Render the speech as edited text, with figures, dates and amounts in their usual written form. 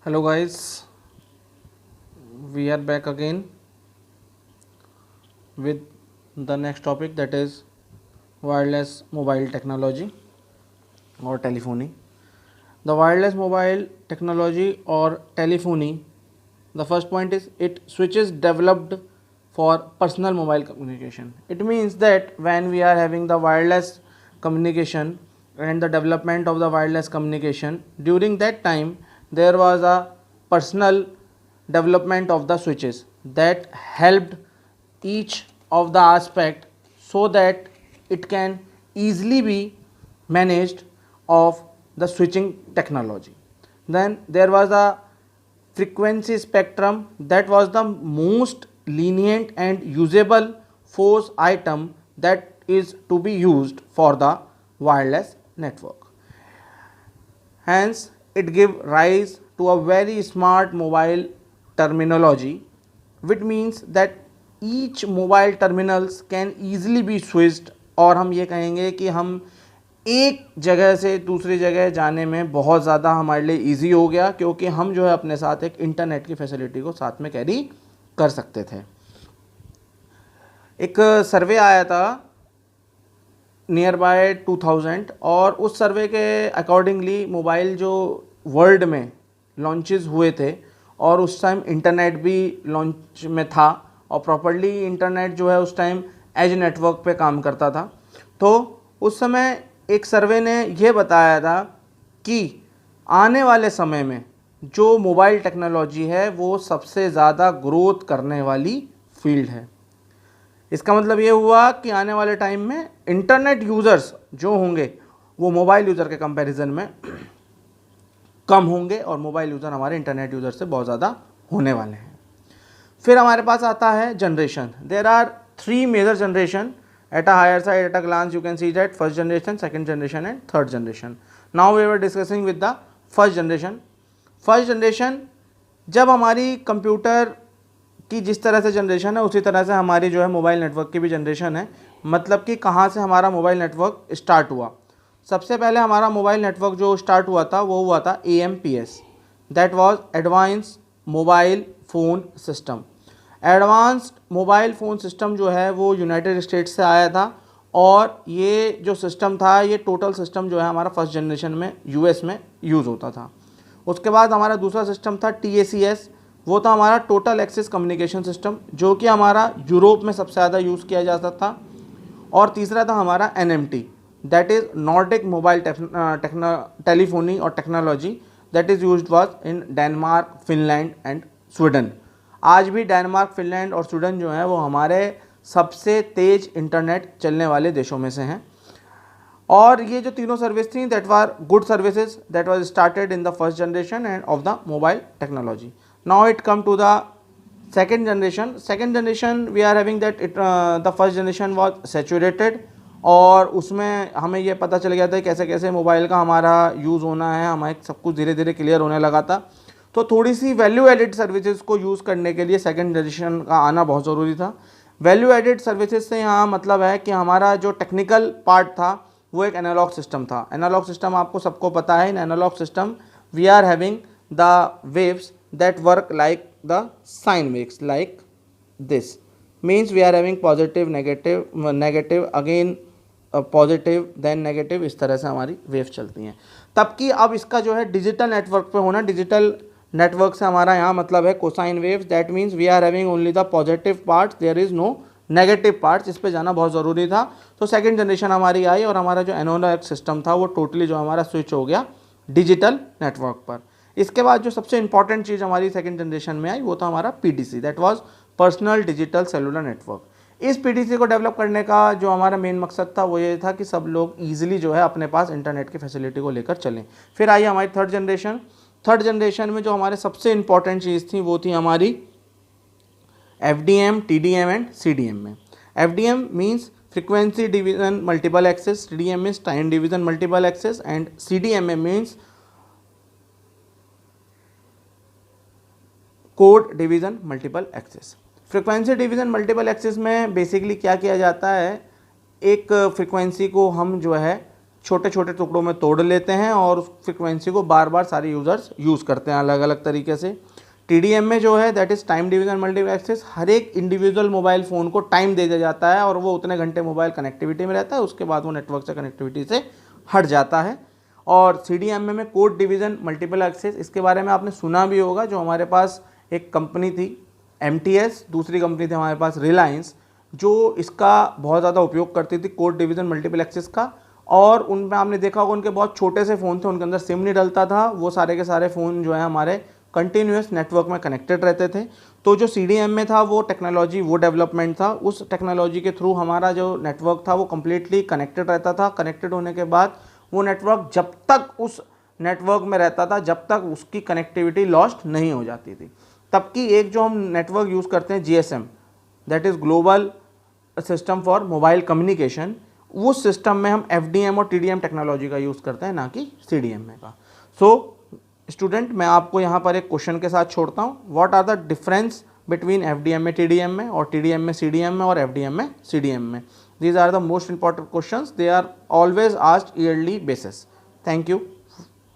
Hello guys, we are back again with the next topic, that is wireless mobile technology or telephony. The wireless mobile technology or telephony, the first point is it switches developed for personal mobile communication. It means that when we are having the wireless communication and the development of the wireless communication, during that time there was a personal development of the switches that helped each of the aspect so that it can easily be managed of the switching technology. Then there was a frequency spectrum that was the most lenient and usable force item that is to be used for the wireless network. Hence, it gave rise to a very smart mobile terminology, which means that each mobile terminals can easily be switched, और हम ये कहेंगे कि हम एक जगह से दूसरी जगह जाने में बहुत ज़्यादा हमारे लिए इजी हो गया, क्योंकि हम जो है अपने साथ एक इंटरनेट की फैसिलिटी को साथ में कैरी कर सकते थे. एक सर्वे आया था नियर बाय 2000, और उस सर्वे के अकॉर्डिंगली मोबाइल जो वर्ल्ड में लॉन्चेस हुए थे, और उस टाइम इंटरनेट भी लॉन्च में था, और प्रॉपर्ली इंटरनेट जो है उस टाइम एज नेटवर्क पे काम करता था. तो उस समय एक सर्वे ने यह बताया था कि आने वाले समय में जो मोबाइल टेक्नोलॉजी है वो सबसे ज़्यादा ग्रोथ करने वाली फील्ड है. इसका मतलब ये हुआ कि आने वाले टाइम में इंटरनेट यूज़र्स जो होंगे वो मोबाइल यूज़र के कंपैरिजन में कम होंगे, और मोबाइल यूज़र हमारे इंटरनेट यूज़र से बहुत ज़्यादा होने वाले हैं. फिर हमारे पास आता है generation. There are 3 major generation. At a higher side, at a glance, you can see that first generation, second generation and third generation. Now we were discussing with the first generation. First generation, जब हमारी computer की जिस तरह से generation है उसी तरह से हमारी जो है मोबाइल नेटवर्क की भी जनरेशन है. मतलब कि कहाँ से हमारा मोबाइल नेटवर्क स्टार्ट हुआ. सबसे पहले हमारा मोबाइल नेटवर्क जो स्टार्ट हुआ था वो हुआ था AMPS, that was advance mobile phone system. Advanced mobile phone system जो है वो यूनाइटेड स्टेट्स से आया था, और ये जो सिस्टम था ये टोटल सिस्टम जो है हमारा फर्स्ट जनरेशन में US में यूज़ होता था. उसके बाद हमारा दूसरा सिस्टम था TACS. वो था हमारा टोटल एक्सेस कम्युनिकेशन सिस्टम, जो कि हमारा यूरोप में सबसे ज़्यादा यूज़ किया जाता था. और तीसरा था हमारा NMT, that is Nordic mobile telephony और technology, that is used was in Denmark, Finland and Sweden. आज भी डेनमार्क, फिनलैंड और स्वीडन जो है वो हमारे सबसे तेज़ इंटरनेट चलने वाले देशों में से हैं. और ये जो तीनों सर्विस थी that were good services that was started in the first generation and of the mobile technology. Now it come to the second generation. Second generation we are having that it the first generation was saturated, और उसमें हमें ये पता चल गया था कैसे कैसे मोबाइल का हमारा यूज़ होना है, हमें सब कुछ धीरे धीरे क्लियर होने लगा था. तो थोड़ी सी वैल्यू एडिड सर्विसेज को यूज़ करने के लिए सेकंड जनरेशन का आना बहुत ज़रूरी था. वैल्यू एडिड सर्विसेज से यहाँ मतलब है कि हमारा जो टेक्निकल पार्ट था वो एक एनालॉग सिस्टम था. एनालॉग सिस्टम आपको सबको पता है. In analog system we are having the waves that work like the sine waves like this. Means we are having positive, negative, negative again positive, then negative, इस तरह से हमारी wave चलती हैं. तब कि अब इसका जो है डिजिटल नेटवर्क पे होना. डिजिटल नेटवर्क से हमारा यहाँ मतलब है cosine waves, that means we are having only the positive parts, there is no negative parts. इस पे जाना बहुत ज़रूरी था. तो सेकंड जनरेशन हमारी आई, और हमारा जो एनालॉग सिस्टम था वो टोटली जो हमारा स्विच हो गया डिजिटल नेटवर्क पर. इसके बाद जो सबसे इंपॉर्टेंट चीज़ हमारी सेकंड जनरेशन में आई वो था हमारा PDC, that was personal digital cellular network. इस PDC को डेवलप करने का जो हमारा मेन मकसद था वो ये था कि सब लोग ईजिली जो है अपने पास इंटरनेट की फैसिलिटी को लेकर चलें. फिर आई हमारी थर्ड जनरेशन. थर्ड जनरेशन में जो हमारे सबसे इंपॉर्टेंट चीज़ थी वो थी हमारी FDM, TDM एंड CDM में. FDM means frequency division multiple access, TDM means time division multiple access, and CDMA means code division multiple access. Frequency division multiple access में बेसिकली क्या किया जाता है, एक फ्रीक्वेंसी को हम जो है छोटे छोटे टुकड़ों में तोड़ लेते हैं और उस फ्रिक्वेंसी को बार बार सारे यूज़र्स यूज़ करते हैं अलग अलग तरीके से। TDM में जो है that is time division multiple access, हर एक इंडिविजुअल मोबाइल फ़ोन को टाइम दे दिया जाता है और वो उतने घंटे मोबाइल कनेक्टिविटी में रहता है, उसके बाद वो नेटवर्क से कनेक्टिविटी से हट जाता है। और CDMA में कोड डिवीज़न मल्टीपल एक्सेस, इसके बारे में आपने सुना भी होगा। जो हमारे पास एक कंपनी थी MTS, दूसरी कंपनी थी हमारे पास रिलायंस, जो इसका बहुत ज़्यादा उपयोग करती थी कोड डिवीज़न मल्टीपल एक्सेस का। और उनमें आपने देखा होगा उनके बहुत छोटे से फ़ोन थे, उनके अंदर सिम नहीं डलता था, वो सारे के सारे फ़ोन जो है हमारे कंटिन्यूस नेटवर्क में कनेक्टेड रहते थे। तो जो CDMA था वो टेक्नोलॉजी, वो डेवलपमेंट था, उस टेक्नोलॉजी के थ्रू हमारा जो नेटवर्क था वो कम्प्लीटली कनेक्टेड रहता था। कनेक्टेड होने के बाद वो नेटवर्क जब तक उस नेटवर्क में रहता था, जब तक उसकी कनेक्टिविटी लॉस्ट नहीं हो जाती थी। तब की एक जो हम नेटवर्क यूज़ करते हैं GSM, that is global system for mobile communication, उस सिस्टम में हम FDM और TDM टेक्नोलॉजी का यूज़ करते हैं, ना कि CDMA का। सो स्टूडेंट, मैं आपको यहाँ पर एक क्वेश्चन के साथ छोड़ता हूँ। What are the difference between FDM में TDM में और TDM में CDM में और FDM में CDM में? These are the most important questions. They are always asked yearly basis. Thank you.